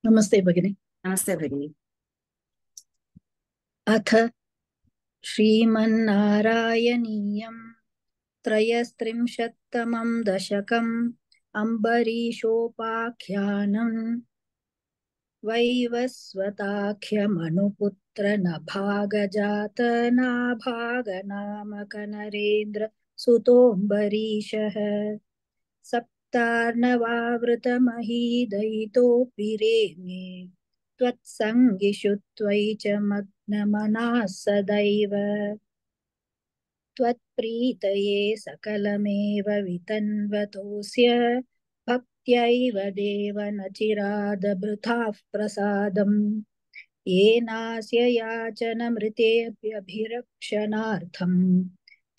नमस्ते भगिनी। नमस्ते भगिनी। अथ श्रीमन्नारायणीयं त्रयस्त्रिंशत्तमं दशकम् अम्बरीषोपाख्यानम् वैवस्वताख्यमनुपुत्र नभागजात नाभागनामक नरेन्द्र सुतोऽम्बरीषः सप्तार्णवावृतमहीदयितोऽपि रेमे त्वत्सङ्गिषु त्वयि च मग्नमनाः सदैव त्वत्प्रीतये सकलमेव वितन्वतोऽस्य भक्त्यैव देव न चिरादभृताः प्रसादम् येनास्य याचनमृतेऽप्यभिरक्षणार्थम्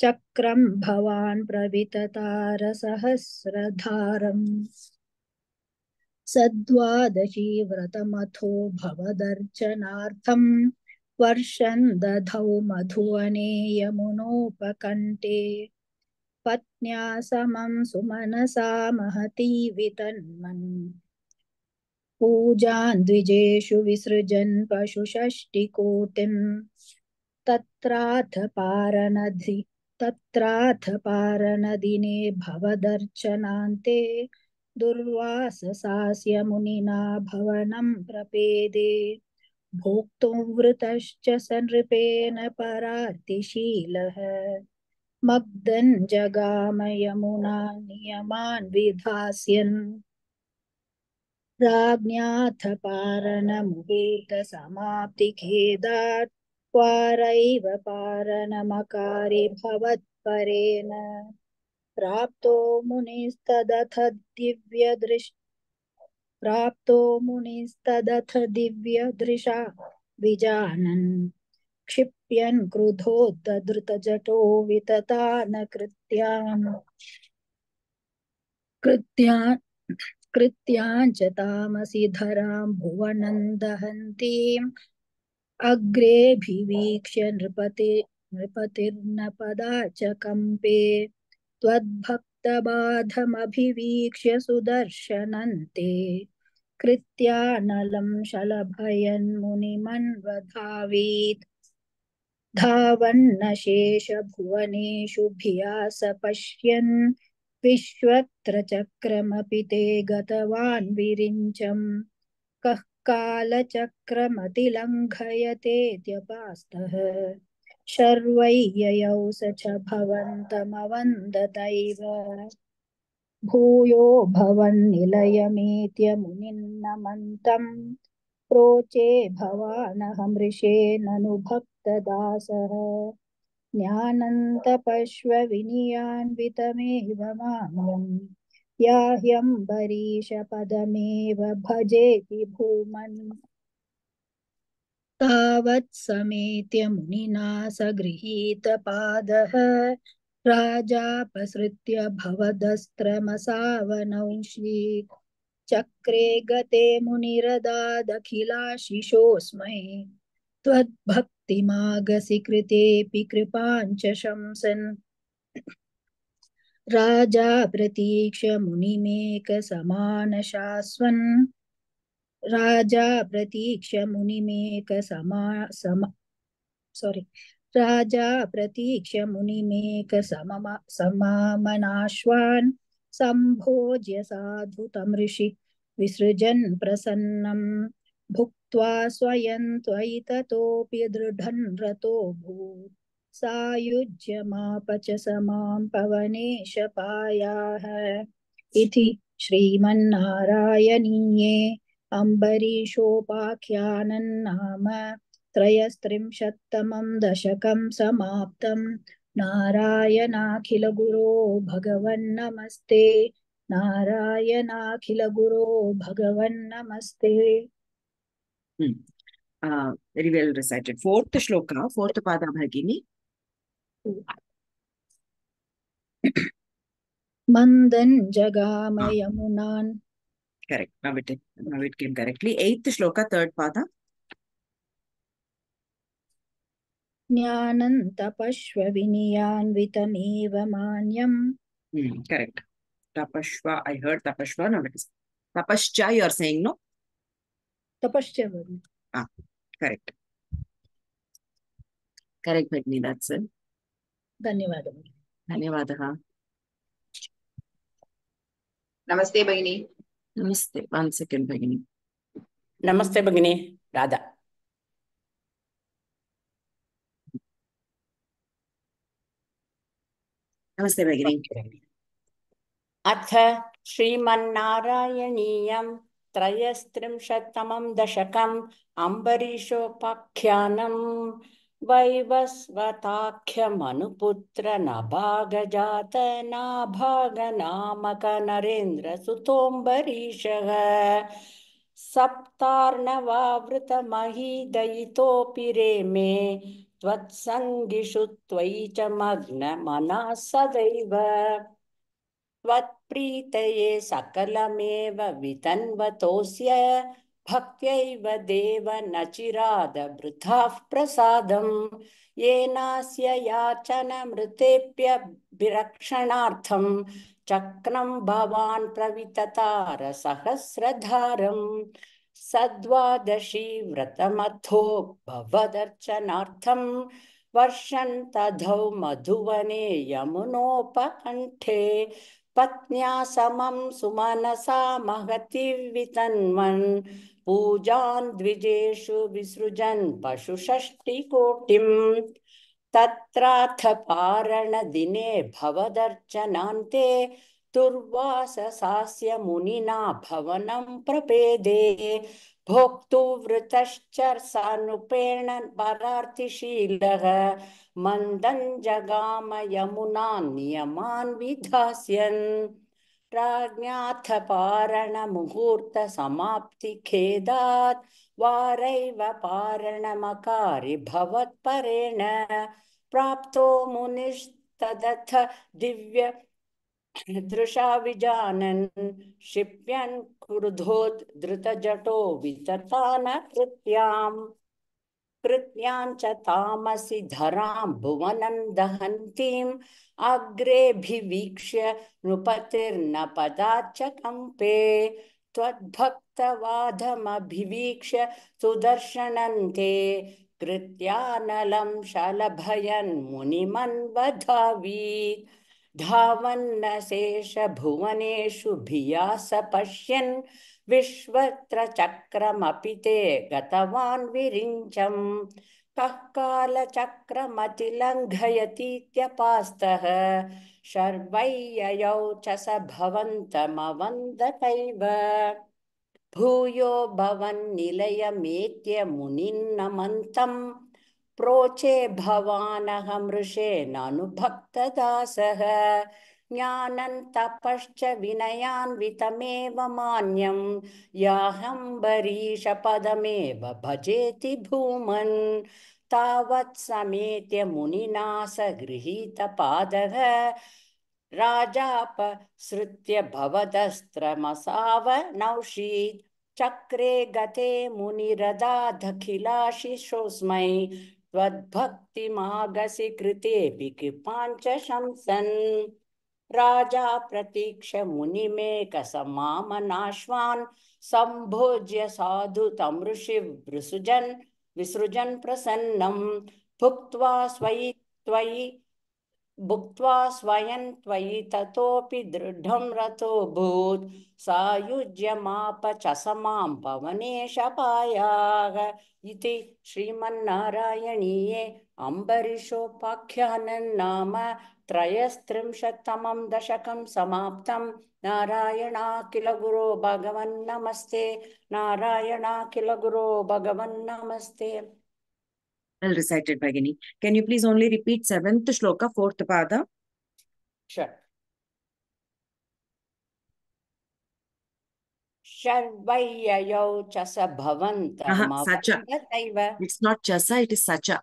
चक्रं भवान् प्रविततारसहस्रधारम् सद्वादशी व्रतमथो भवदर्चनार्थम् वर्षं दधौ मधुवने यमुनोपकण्ठे पत्न्या समं सुमनसा महती वितन्मन् पूजां द्विजेषु विसृजन् पशुषष्टिकोटिम् तत्राथ पारणदिने भवदर्चनान्ते दुर्वाससास्य मुनिना भवनं प्रपेदे भोक्तुं वृतश्च स नृपेण परार्तिशीलः मग्धन् जगाम यमुना नियमान् विधास्यन् राज्ञाथ पारणमुहूर्तसमाप्तिखेदात् क्वारैव पारणमकारि भवत्परेण प्राप्तो मुनिस्तदथ दिव्यदृशा विजानन् क्षिप्यन् क्रुधोद्धृतजटो विततान कृत्याञ्च तामसि धरां भुवनं दहन्तीम् अग्रेऽभिवीक्ष्य नृपतिर्न पदाच कम्पे त्वद्भक्तबाधमभिवीक्ष्य सुदर्शनन्ते कृत्यानलं शलभयन्मुनिमन्वधावीत् धावन्नशेषभुवनेषु भियास पश्यन् विश्वत्रचक्रमपि ते गतवान् विरिञ्चम् कः कालचक्रमतिलङ्घयतेत्यपास्तः शर्वैययौ स च भवन्तमवन्दतैव भूयो भवन्निलयमेत्य मुनिन्नमन्तम् प्रोचे भवानहमृषे ननु भक्तदासः ज्ञानन्तपश्वविनयान्वितमेव माम्यम् याह्यम्बरीशपदमेव भजेति भूमन् तावत्समेत्य मुनिना स गृहीतपादः राजापसृत्य भवदस्त्रमसावनौषीत् चक्रे गते मुनिरदादखिलाशिषोऽस्मै त्वद्भक्तिमागसि कृतेऽपि कृपाञ्च शंसन् राजा प्रतीक्ष मुनिमेकसमानशास्वन् राजा प्रतीक्ष मुनिमेकसमा sorry राजा प्रतीक्ष मुनिमेकसमामनाश्वान् सम्भोज्य साधु तमृषि विसृजन् प्रसन्नं भुक्त्वा स्वयं त्वयि ततोऽपि दृढन् रतोऽभूत् सायुज्यमाप च समां पवनेशपायाः इति श्रीमन्नारायणीये अम्बरीषोपाख्यानं नाम त्रयस्त्रिंशत्तमं दशकं समाप्तम् नारायणाखिलगुरो भगवन्नमस्ते नारायणाखिलगुरो भगवन्नमस्ते Very well recited. Fourth shloka, fourth pada bhagini. मन्दन् जगाम यमुनान् Correct. Now it came correctly. Eighth shloka, third pada. ज्ञानन्तपश्वविनयान्वितमेव मान्यम् Correct. Tapashva. I heard Tapashva. Now it is Tapascha. You are saying no? तपश्च भगिनी. Correct. Correct, Bhagini. That's it. धन्यवादः भगिनी. धन्यवादः. नमस्ते भगिनी. Namaste. 1 second, Bhagini. नमस्ते भगिनी. राधा. Namaste, Bhagini. अथ श्रीमन्नारायणीयं त्रयस्त्रिंशत्तमं दशकम् अम्बरीषोपाख्यानं वैवस्वताख्यमनुपुत्र नभागजात नाभागनामक नरेन्द्रसुतोऽम्बरीषः सप्तार्णवावृतमहीदयितोऽपि रेमे त्वत्सङ्गिषु त्वयि च मग्नमनः सदैव त्वत्प्रीतये सकलमेव वितन्वतोऽस्य भक्त्यैव देव न चिरादवृथाः प्रसादं येनास्य याचनमृतेऽप्यभिरक्षणार्थं चक्रं भवान् प्रविततार सहस्रधारं सद्वादशी व्रतमथो भवदर्चनार्थं वर्षन्तधौ मधुवने यमुनोपकण्ठे पत्न्या समं सुमनसा महति वितन्वन् पूजान् द्विजेषु विसृजन् पशुषष्टिकोटिम् तत्राथ पारणदिने भवदर्चनान्ते दुर्वाससास्य मुनिना भवनं प्रपेदे भोक्तुवृतश्चर्सानुपेण परार्तिशीलः मन्दं जगाम यमुनान् नियमान् विधास्यन् राज्ञाथ पारणमुहूर्तसमाप्तिखेदात् वारैव पारणमकारि भवत्परेण प्राप्तो मुनिस्तदथ दिव्य दृशा विजानन् क्षिप्यन् क्रुधोद् धृतजटो विततान कृत्यां च तामसि धरां भुवनं दहन्तीम् अग्रेऽभिवीक्ष्य नृपतिर्न पदाच्च कम्पे त्वद्भक्तवादमभिवीक्ष्य सुदर्शनन्ते कृत्यानलं शलभयन् मुनिमन्वधावीत् धावन्नशेष भुवनेषु भिया स पश्यन् विश्वत्र चक्रमपि ते गतवान् विरिञ्चम् कः कालचक्रमतिलङ्घयतीत्यपास्तः शर्वैययौ च स भवन्तमवन्दतैव भूयो भवन्निलयमेत्य मुनिन्नमन्तम् प्रोचे भवानहमृषे नानुभक्तदासः ज्ञानन्तपश्च विनयान्वितमेव मान्यं याहम्बरीशपदमेव भजेति भूमन् तावत् समेत्य मुनिना स गृहीतपादः राजापसृत्य भवदस्त्रमसावनौषीत् चक्रे गते मुनिरदादखिलाशिषोऽस्मै त्वद्भक्तिमागसि कृतेऽपि कृपाञ्च शंसन् राजा प्रतीक्ष मुनिमेकसमामनाश्वान् सम्भोज्य साधु तमृषि विसृजन् प्रसन्नं भुक्त्वा स्वयं त्वयि ततोऽपि दृढं रथोऽभूत् सायुज्यमाप च समां पवनेशपायाः इति श्रीमन्नारायणीये अम्बरीषोपाख्यानं नाम त्रयस्त्रिंशत्तमं दशकं समाप्तं नारायणाखिल गुरो भगवन्नमस्ते नारायणाखिल गुरो भगवन्नमस्ते. Well recited, Bhagini. Can you please only repeat 7th shloka, 4th pada? Sure. शर्वय्ययौ च स Sacha. भवन्तमवन्दतैव. It's not chasa, it is sacha.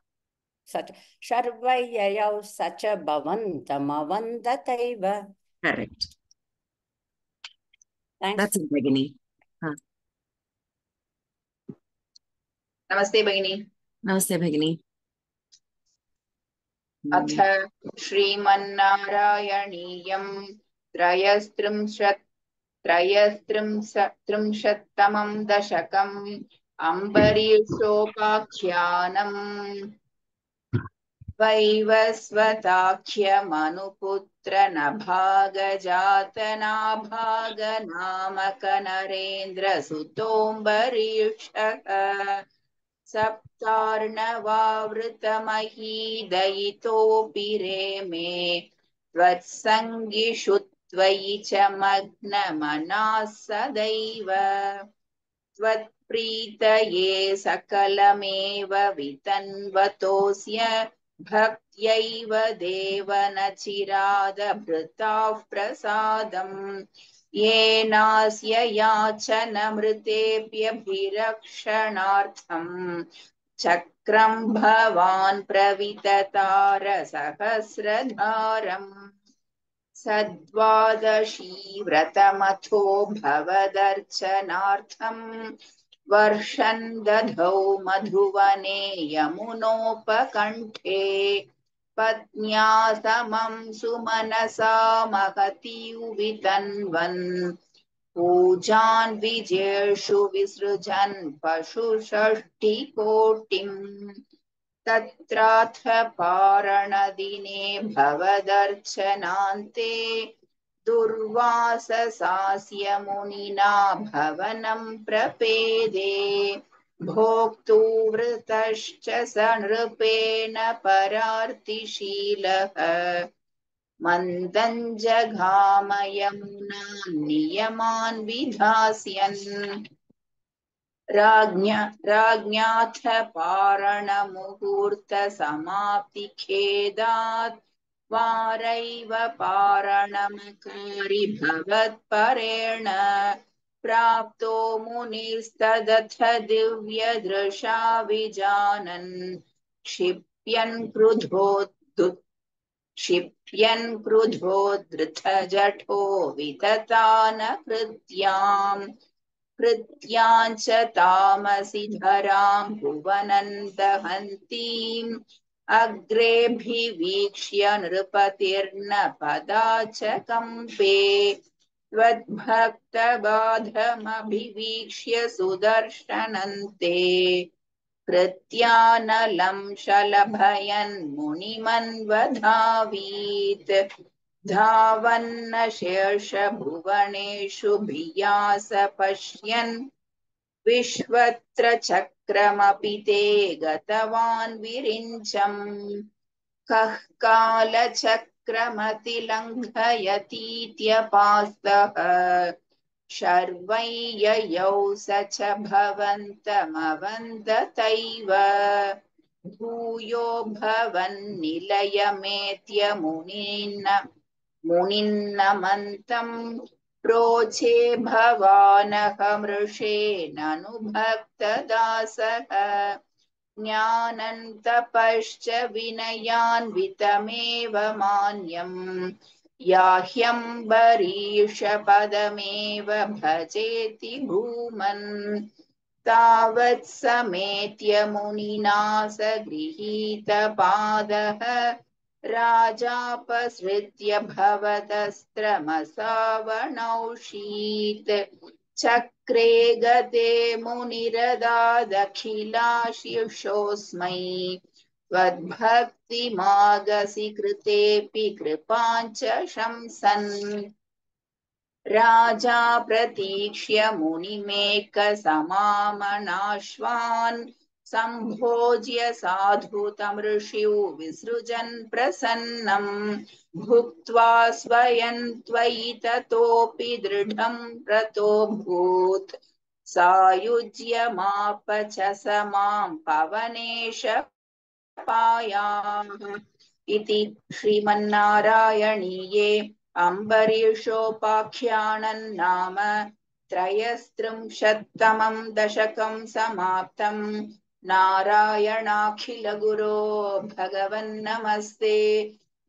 शर्वय्ययौ स च भवन्तमवन्दतैव. Correct. Thanks. That's it, Bhagini. नमस्ते भगिनी. Namaste, Bhagini. अथ श्रीमन्नारायणीयं त्रयस्त्रिंशत्तमं दशकम् अम्बरीषोपाख्यानम् वैवस्वताख्यमनुपुत्र नभागजातनाभागनामक नरेन्द्र सुतोऽम्बरीषः सप्तार्णवावृतमहीदयितोऽपि रेमे त्वत्सङ्गिषु त्वयि च मग्नमनाः सदैव त्वत्प्रीतये सकलमेव वितन्वतोऽस्य भक्त्यैव देव न चिरादभृताः प्रसादम् येनास्य याचनमृतेऽप्यभिरक्षणार्थम् चक्रं भवान् प्रविततार सहस्रधारम् सद्वादशी व्रतमथो भवदर्चनार्थम् वर्षन् दधौ मधुवने यमुनोपकण्ठे पत्न्या समं सुमनसा महतीवितन्वन् पूजान् विजेषु विसृजन् पशुषष्टिकोटिम् तत्राथ पारणदिने भवदर्चनान्ते दुर्वाससास्य मुनिना भवनं प्रपेदे भोक्तुवृतश्च स नृपेण परार्तिशीलः मन्दं जघाम यमुनां नियमान् विधास्यन् राज्ञाथ पारणमुहूर्तसमाप्तिखेदात् वारैव पारणमकारि भवत्परेण प्राप्तो मुनिस्तदथ दिव्यदृशा विजानन् क्षिप्यन् क्रुधोद्धृतजठो विततान कृत्याञ्च तामसि धरां भुवनं दहन्तीम् अग्रेऽभिवीक्ष्य नृपतिर्न पदा च कम्पे त्वद्भक्तबाधमभिवीक्ष्य सुदर्शनन्ते कृत्यानलं शलभयन् मुनिमन्वधावीत् धावन्न शेषभुवनेषु भियास पश्यन् विश्वत्र चक्रमपि ते गतवान् विरिञ्चम् कः कालचक्रमतिलङ्घयतीत्यपास्तः शर्वै ययौ स च भवन्तमवन्दतैव भूयो भवन्निलयमेत्य मुनिन्नमन्तम् प्रोचे भवानहमृषे ननु भक्तदासः ज्ञानन्तपश्च विनयान्वितमेव मान्यम् याह्यम्बरीषपदमेव भजेति भूमन् तावत् समेत्य मुनिना स गृहीतपादः राजापसृत्य भवदस्त्रमसावणौषीत् चक्रे गते मुनिरदादखिलाशिषोऽस्मै त्वद्भक्तिमागसि कृतेऽपि कृपाञ्च शंसन् राजा प्रतीक्ष्य मुनिमेकसमामनाश्वान् सम्भोज्य साधु तमृषिं विसृजन् प्रसन्नम् भुक्त्वा स्वयं त्वयि ततोऽपि दृढं रतोऽभूत् सायुज्यमाप च स मां पवनेश पायाः इति श्रीमन्नारायणीये अम्बरीषोपाख्यानं नाम त्रयस्त्रिंशत्तमं दशकं समाप्तम् नारायणाखिलगुरो भगवन्नमस्ते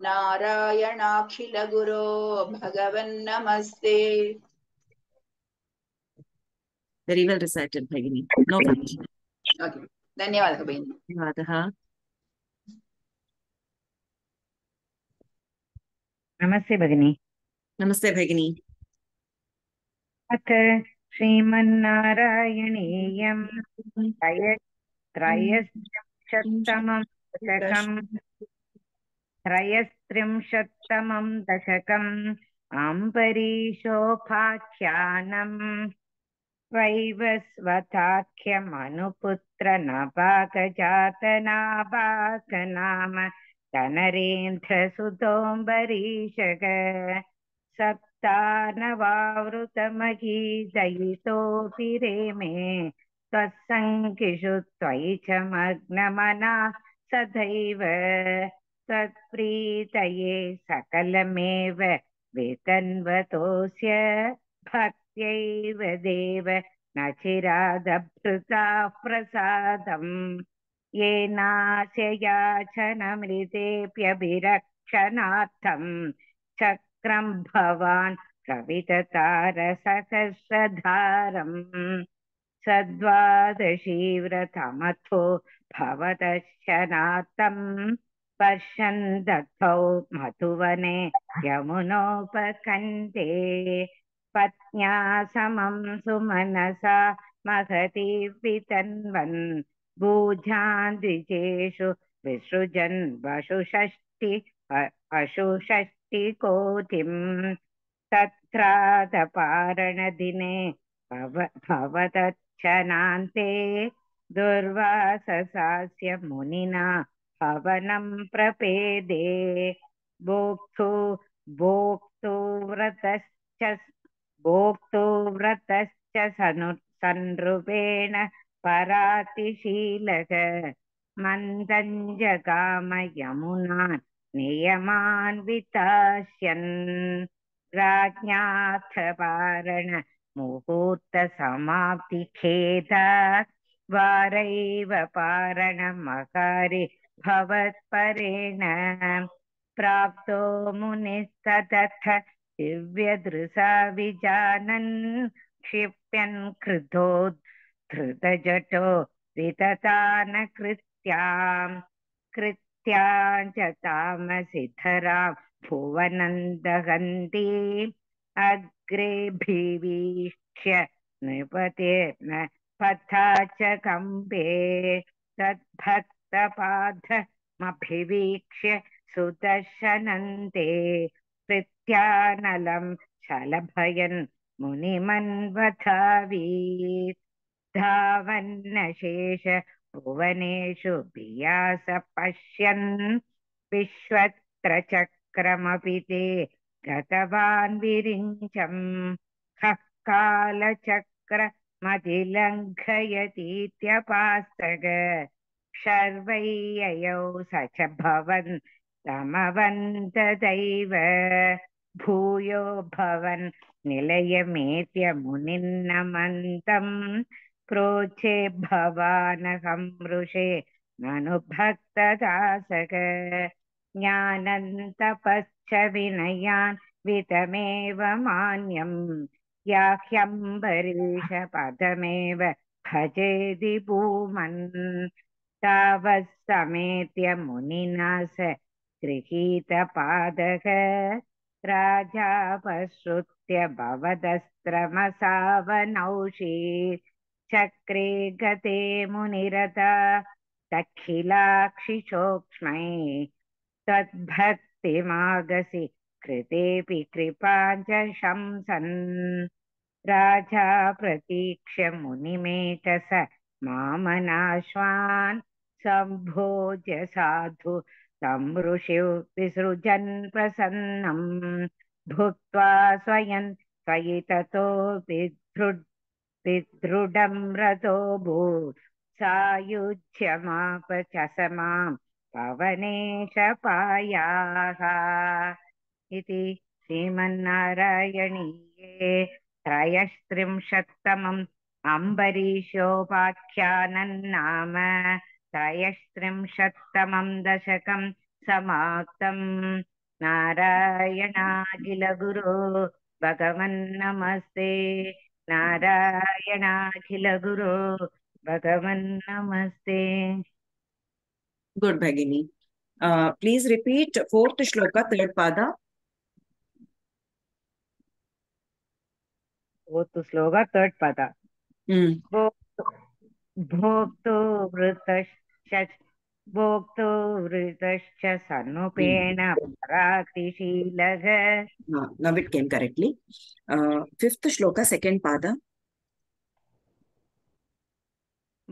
नारायणाखिलगुरो भगवन्नमस्ते Very well recited, Bhagini. No correction. Okay. धन्यवादः भगिनी धन्यवादः. नमस्ते भगिनी. नमस्ते भगिनी. अथ श्रीमन्नारायणीयं त्रयस्त्रिंशत्तमं दशकम् अम्बरीशोपाख्यानम् वैवस्वताख्यमनुपुत्र नभागजातनाभाग नाम तनरेन्द्रसुतोऽम्बरीषग सप्तानवावृतमहीदयितोऽपि रेमे त्वत्सङ्गिषु त्वयि च मग्नमना सदैव त्वत्प्रीतये सकलमेव वितन्वतोऽस्य भक्त्यैव देव न चिरादभृता प्रसादम् येनास्य याचनमृतेऽप्यभिरक्षणार्थम् चक्रं भवान् प्रविततारसहस्रधारम् सद्वादशीव्रतमथो भवदर्शनार्थं पश्यन् दत्तौ मधुवने यमुनोपकण्ठे पत्न्या समं सुमनसा महती वितन्वन् भूजान् द्विजेषु विसृजन् पशुषष्टिकोटिम् तत्रादपारणदिने भवदर्शनान्ते दुर्वाससास्य मुनिना हवनं प्रपेदे भोक्तुव्रतश्च सनृपेण परातिशीलः मन्दञ्जगाम यमुनान् नियमान् वितास्यन् राज्ञाथ पारण मुहूर्त समाप्तिखेदात् वारैव पारणमकारि भवत्परेण प्राप्तो मुनिस्ततथ दिव्यदृशा विजानन् क्षिप्यन् कृतो धृतजटो विततान कृत्यां च तामसिधरां भुवनन्दहन्ती अग्रेभिवीक्ष्य नृपतेर्न पथा च कम्पे तद्भक्तपादमभिवीक्ष्य सुदर्शनन्ते कृत्यानलं शलभयन् मुनिमन्वधावीत् धावन्नशेष भुवनेषु बियास पश्यन् विश्वत्रचक्रमपि ते गतवान् विरिञ्चम् खः कालचक्रमतिलङ्घयतीत्यपास्तग शर्वैययौ स च भवन् तमवन्तदैव भूयो भवन् निलयमेत्य मुनिन्नमन्तम् प्रोचे भवानहं मृषे ननु भक्तदासक ज्ञानन्तपश्च विनयान् वितमेव मान्यम् याह्यम्बरीष पदमेव भजेदि भूमन् तावत् समेत्य मुनिना स गृहीतपादः राजापश्रुत्य भवदस्त्रमसावनौषीत् चक्रे गते मुनिरता दखिलाक्षिचोक्ष्मै त्वद्भक्तिमागसि कृतेऽपि कृपाञ्च शंसन् राजा प्रतीक्ष्य मुनिमेटस मामनाश्वान् सम्भोज्य साधु तं ऋषिं विसृजन् प्रसन्नं भुक्त्वा स्वयं त्वयि ततो विदृढं रतोऽभूत् सायुज्यमाप च समां पवनेश पायाः इति श्रीमन्नारायणीये त्रयस्त्रिंशत्तमम् अम्बरीशोपाख्यानं नाम त्रयस्त्रिंशत्तमं दशकं समाप्तम् नारायणाखिलगुरो भगवन्नमस्ते नारायणाखिलगुरो भगवन्नमस्ते. Good, Bhagini. Please repeat fourth shloka, third pada. fourth sloka, third pada. भोक्तुवृतश्च भोक्तुवृतश्च सन्नुपेन परातिशीलः. Now it came correctly. Fifth shloka, second pada.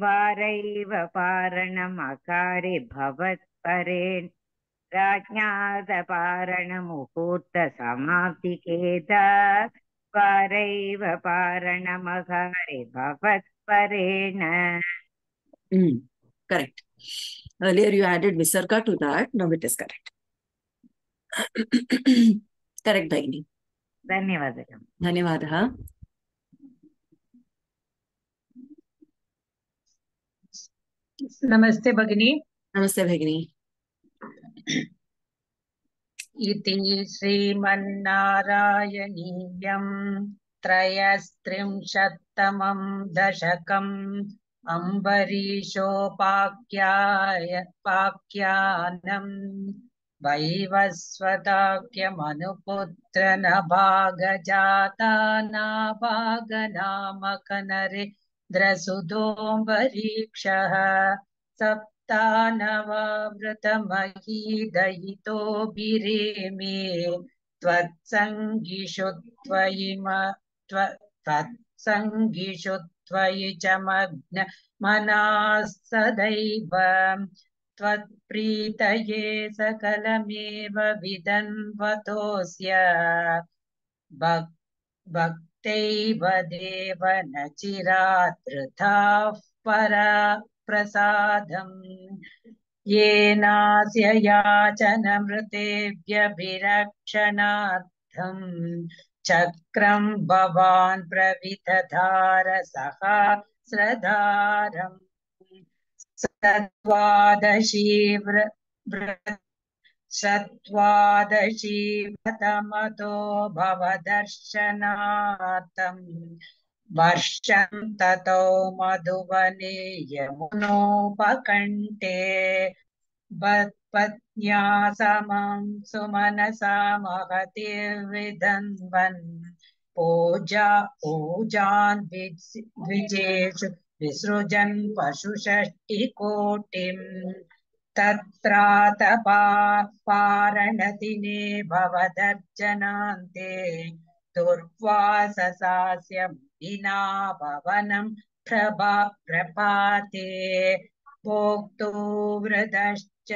वारैव पारणमकारे भवत्परेण राज्ञातपारणमुहूर्तसमाप्तिकेत वारैव पारणमकारे भवत्परेण. Correct. Earlier you added visarga to that. Now it is correct. Correct, Bhagini. धन्यवादः. धन्यवादः. नमस्ते भगिनी. नमस्ते भगिनी. इति श्रीमन्नारायणीयं त्रयस्त्रिंशत्तमं दशकम् अम्बरीशोपाख्यानम् वैवस्वताख्यमनुपुत्र नभागजाता नाभागनामकनरेन्द्रसुतोऽम्बरीक्षः सप्तानवावृतमहीदयितो बिरेमे त्वत्सङ्गिषु त्वयि च मग्न मनाः सदैव त्वत्प्रीतये सकलमेव विदन्वतोऽस्य भक्तैव देव न चिरात् परा प्रसादम् येनास्य याचनमृतेभ्यभिरक्षणार्थम् चक्रं भवान् प्रविदधार सहस्रधारम् शत्वादशीव्रतमतो भवदर्शनार्थम् वर्षं ततो मधुवने यमुनोपकण्ठे पत्न्या समं सुमनसा महतिर्विधन्वन् पूजान् द्विजेषु विसृजन् पशुषष्टिकोटिम् तत्रातपारणदिने भवदर्जनान्ते दुर्वाससास्य विना भवनं प्रभाते भोक्तुवृतश्च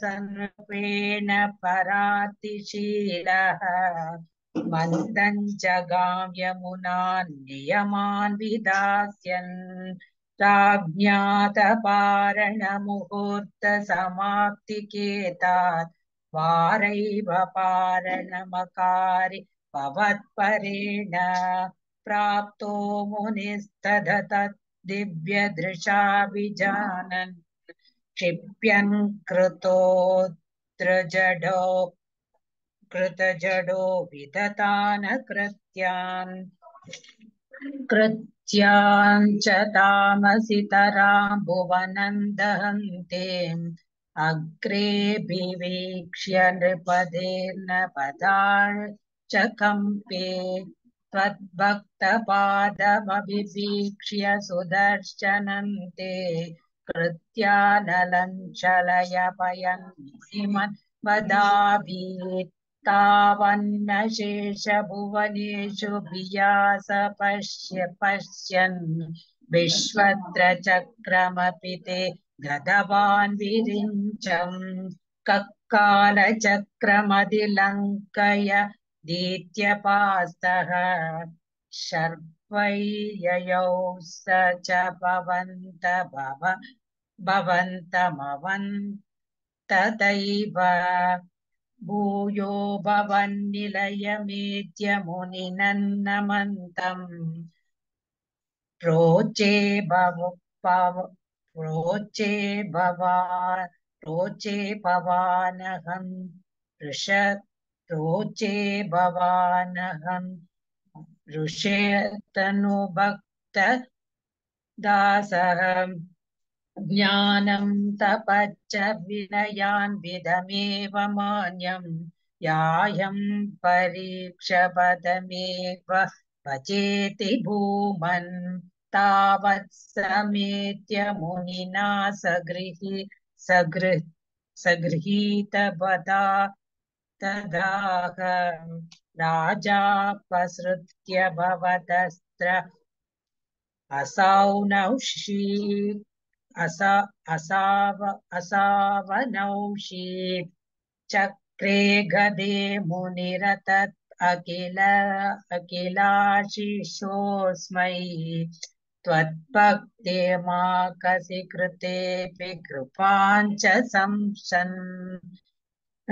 सन्रूपेण परातिशीलः मन्दं जगां यमुनान् नियमान् विधास्यन् राज्ञातपारणमुहूर्तसमाप्तिकेतात् वारैव पारणमकारि भवत्परेण प्राप्तो मुनिस्तदतत् दिव्यदृशा विजानन् क्षिप्यन् कृतजडो विदतान् कृत्यान् च तामसितरां भुवनं दहन्ते अग्रेऽभिवीक्ष्य नृपतेर्न पदान् च कम्पे त्वद्भक्तपादमभिवीक्ष्य सुदर्शनन्ते कृत्यानलं चलयपयन् मुनिमन् वदाभीत् तावन्न शेषभुवनेषु भियास पश्यन् विश्वद्रचक्रमपि ते गतवान् विरिञ्चम् कक्कालचक्रमधिलङ्कय दीत्यपास्तः शर्वैययौ स च भवन्तमवन् तदैव भूयो भवन्निलयमेत्य मुनिनन्नमन्तम् रोचे भवानहं ऋषेतनुभक्त दासः ज्ञानं तपच्च विनयान् विधमेव मान्यम् यायं परीक्षपदमेव भजेति भूमन् तावत् समेत्य मुनिना सगृहीतपदा तदाह राजापसृत्य भवतस्त्र असौनौषी असावनौषी चक्रे गदे मुनिरतत् अखिलाशिषोऽस्मै त्वद्भक्ते माकसि कृतेऽपि कृपाञ्च संशन्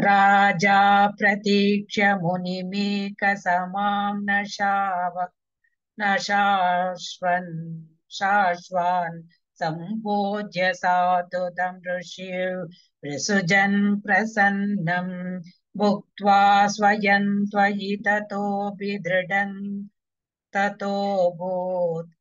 राजा प्रतीक्ष्य मुनिमेकसमां न शाश्वान् सम्भोज्य साधुतं ऋषिसुजन् प्रसन्नं भुक्त्वा स्वयं त्वयि ततोऽपि दृढन् ततोऽभूत्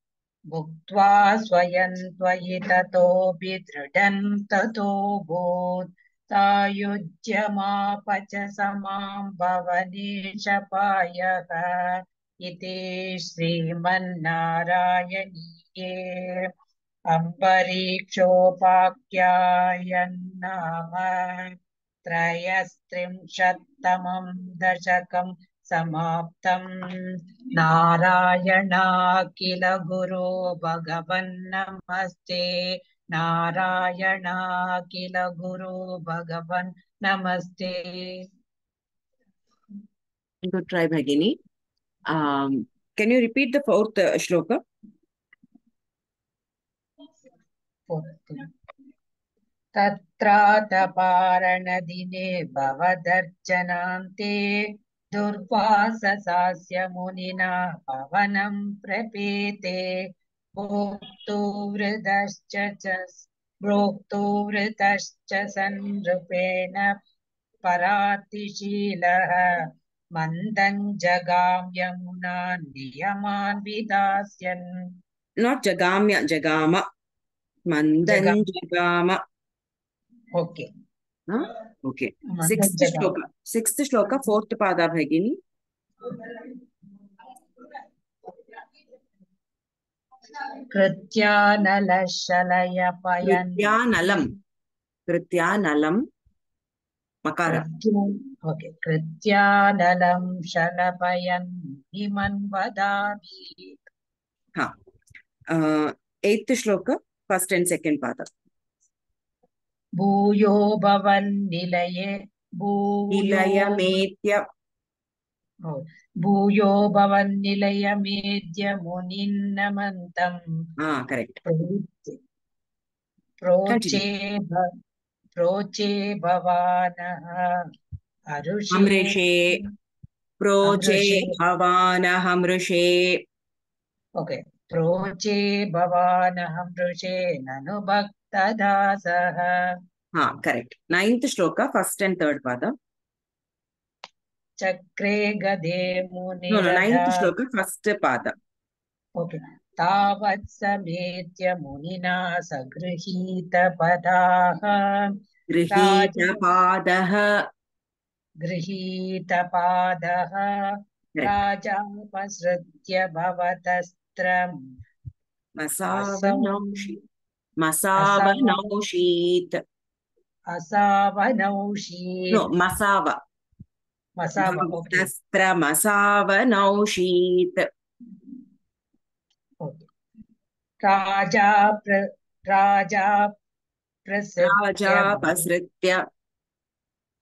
भुक्त्वा स्वयं त्वयि ततोऽपि दृढन् ततोऽभूत् सायुज्यमाप च समां भवनेशपायः इति श्रीमन्नारायणीये अम्बरीक्षोपाख्यायन् नाम त्रयस्त्रिंशत्तमं दशकं समाप्तम् नारायणाखिल गुरो भगवन्नमस्ते नारायणाखिल गुरो भगवन् नमस्ते. Good try, Bhagini. Can you repeat the fourth shloka? तत्रातपारणदिने भवदर्चनान्ते दुर्वाससास्य मुनिना पवनं प्रपेते भोक्तु वृतश्च सन्नृपेण परातिशीलः मन्दं जगाम यमुना नियमान् विदास्यन्. Not jagamya, jagama. Mandan jagama. Okay. Huh? Okay. Mandan Sixth jagama. shloka. Sixth shloka, fourth pada, Bhagini. कृत्यानलशलयपयन् Krityanalam. Makara. Okay. कृत्यानलं शलपयन् हिमन् वदामि. Eighth shloka, first and second pada. भूयो भवन्निलये Nilayametya. भूयो भवन्निलयमेद्य मुनिन्नमन्तम्. Correct. प्रोचे भवानः Amrishe. Proche bhavanaham Okay. प्रोचे भवानहं ऋषे ननु भक्तदासः. Correct. Ninth shloka, first and third pada. चक्रे गदे No, ninth shloka, first pada. Okay. तावत् समेत्य मुनिना सगृहीतपदाः गृहीतपादः राजापसृत्य भवतस्त्र Masavanaushit. असावनौषीत्. No, masava. Okay. Tastra masavanaushit. Okay.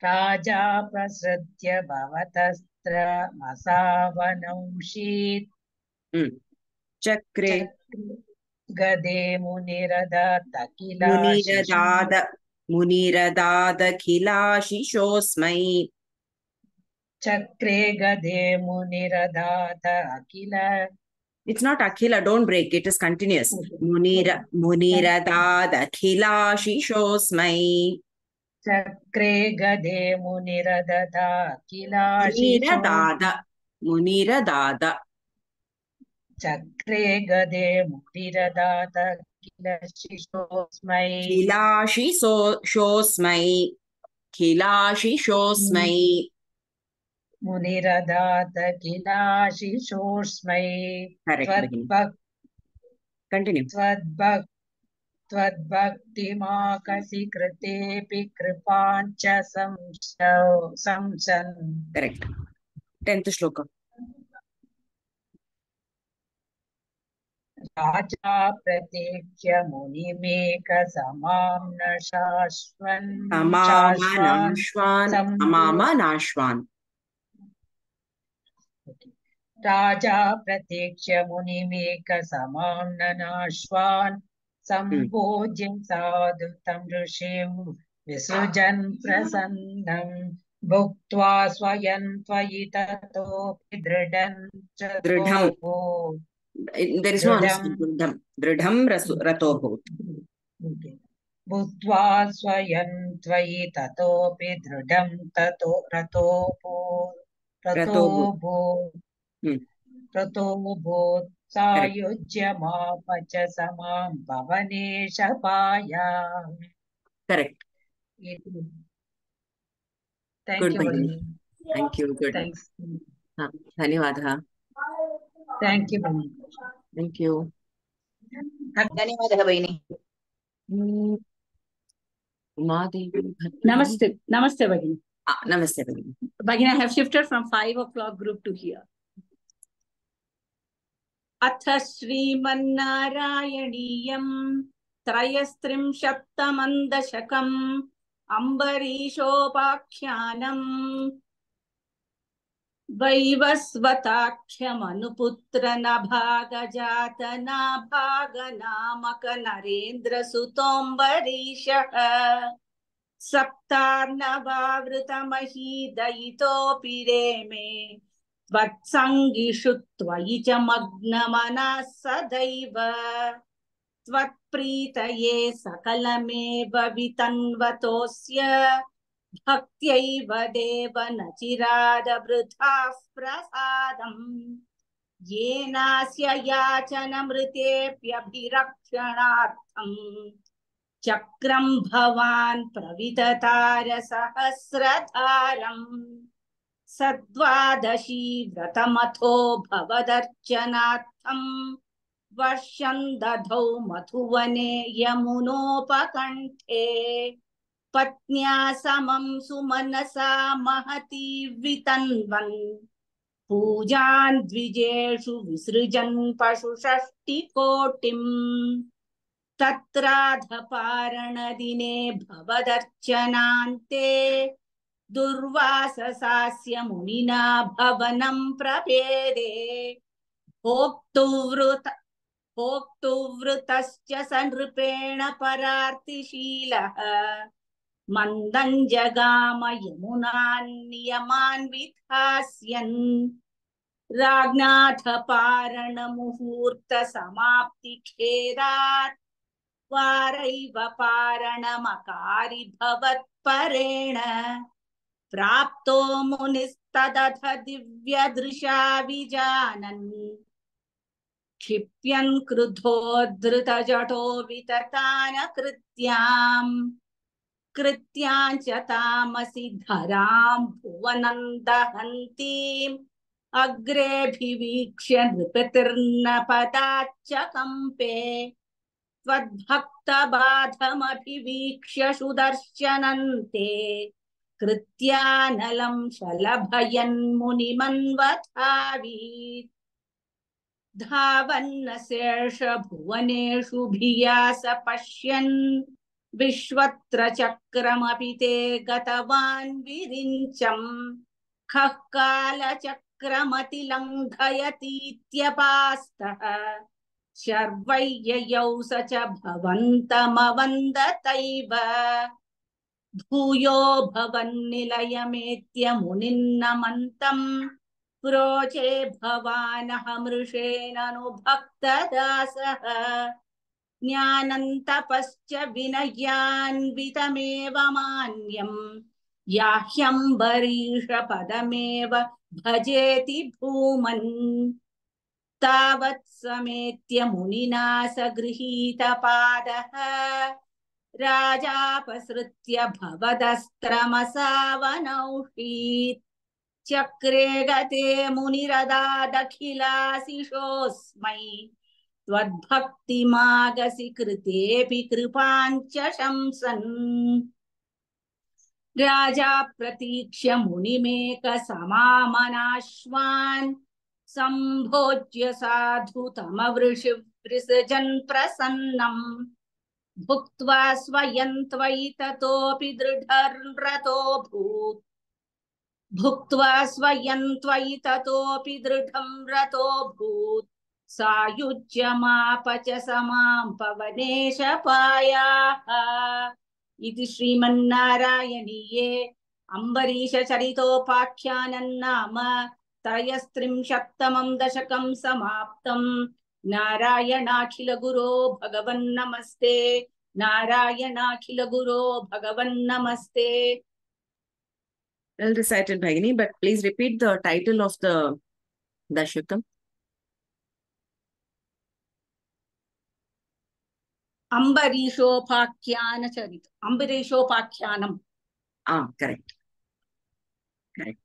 राजा प्रसृत्य भवतस्त्र मसावनौषीत्. चक्रे गदे मुनिरदादखिलाशिषोऽस्मै. चक्रे गदे मुनिरदात अखिल. It's not akhila, don't break, it is continuous. Muniradadkhilashishosmai. चक्रे गदे मुनिरदता अखिलाशिषो. Muniradada. चक्रे गदे मुनिरदात अखिलाशिषोऽस्मै. Khilashishosmai. मुनिरदात किलाशिषोऽस्मै Correct, Bhagini. Continue. त्वद्भक्तिमाकसि कृतेऽपि कृपाञ्च संसन् Correct. 10th shloka. राजा प्रतीक्ष्य मुनिमेकसमां न शाश्वन् Amamanashwan. राजा प्रतीक्ष्य मुनिमेकसमां न नाश्वान् सम्भोज्य साधु तं ऋषिं विसृजन् प्रसन्नं भुक्त्वा स्वयं त्वयि ततोऽपि दृढं च Dridham. तोः There is no answer. Dridham. Dridham ratoho. भूत्वा स्वयं त्वयि ततोऽपि दृढं ततो रतोऽभूत् सायुज्य मापच समां Bhavnesh पायामि. Correct. Thank Good, you, Bhagini. Bhagini. Thank you. Good. Thanks. Dhanyavadaha. Thank you, Bhagini. Thank you. ಧನ್ಯವಾದः ಭಗಿನಿ. Umadevi. Namaste. Namaste, Bhagini. Namaste, Bhagini. Bhagini, I have shifted from 5 o'clock group to here. अथ श्रीमन्नारायणीयं त्रयस्त्रिंशत्तमं दशकम् अम्बरीशोपाख्यानम् वैवस्वताख्यमनुपुत्र नभागजात नाभागनामक नरेन्द्रसुतोऽम्बरीशः सप्तार्णवावृतमहीदयितोऽपि रेमे त्वत्सङ्गिषु त्वयि च मग्नमनः सदैव त्वत्प्रीतये सकलमेव वितन्वतोऽस्य भक्त्यैव देव न चिरादवृथाः प्रसादम् येनास्य याचनमृतेऽप्यभिरक्षणार्थम् चक्रं भवान् प्रविततारसहस्रधारम् सद्वादशी व्रतमथो भवदर्चनार्थम् वर्षं दधौ मधुवने यमुनोपकण्ठे पत्न्या समं सुमनसा महती वितन्वन् पूजान् द्विजेषु विसृजन् पशुषष्टिकोटिम् तत्राधपारणदिने भवदर्चनान्ते दुर्वाससास्य मुनिना भवनं प्रपेदे भोक्तुवृतश्च स नृपेण परार्तिशीलः मन्दं जगाम यमुनान् नियमान् विधास्यन् राज्ञाथ पारणमुहूर्तसमाप्तिखेदात् वारैव पारणमकारि भवत्परेण प्राप्तो मुनिस्तदथ दिव्यदृशा विजानन् क्षिप्यन् क्रुद्धोद्धृतजटो विततान कृत्याञ्च तामसि धरां भुवनं दहन्तीम् अग्रेऽभिवीक्ष्य नृपतिर्न पदाच्च कम्पे त्वद्भक्तबाधमभिवीक्ष्य सुदर्शनन्ते कृत्यानलं शलभयन्मुनिमन्वथावीत् धावन्न शेषभुवनेषु भियास पश्यन् विश्वत्र चक्रमपि ते गतवान् विरिञ्चम् खः कालचक्रमतिलङ्घयतीत्यपास्तः शर्वय्ययौ स च भवन्तमवन्दतैव भूयो भवन्निलयमेत्य मुनिन्नमन्तम् प्रोचे भवानहमृषेणनुभक्तदासः ज्ञानन्तपश्च विनयान्वितमेव मान्यम् याह्यम्बरीषपदमेव भजेति भूमन् तावत् समेत्य मुनिना स गृहीतपादः राजापसृत्य भवदस्त्रमसावनौषीत् चक्रे गते मुनिरदादखिलाशिषोऽस्मै त्वद्भक्तिमागसि कृतेऽपि कृपाञ्च शंसन् राजा प्रतीक्ष्य मुनिमेकसमामनाश्वान् सम्भोज्य साधु तमवृषिवृसजन् प्रसन्नम् भुक्त्वा स्वयं त्वयि ततोऽपि दृढरतोऽभूत् भुक्त्वा स्वयं त्वयि ततोऽपि दृढं रतोऽभूत् सायुज्यमाप च समां पवनेशपायाः इति श्रीमन्नारायणीये अम्बरीशचरितोपाख्यानं नाम त्रयस्त्रिंशत्तमं दशकं समाप्तम् नारायणाखिलगुरो भगवन्नमस्ते नारायणाखिलगुरो भगवन्नमस्ते. Well recited, Bhagini, but please repeat the title of the Dashakam. अम्बरीशोपाख्यानचरित अम्बरीशोपाख्यानम्. Correct. Correct.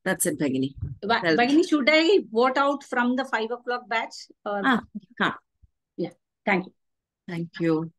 That's it, Bhagini. Well, Bhagini, should I vote out from the 5 o'clock batch? Or... ha. Yeah, thank you. Thank you.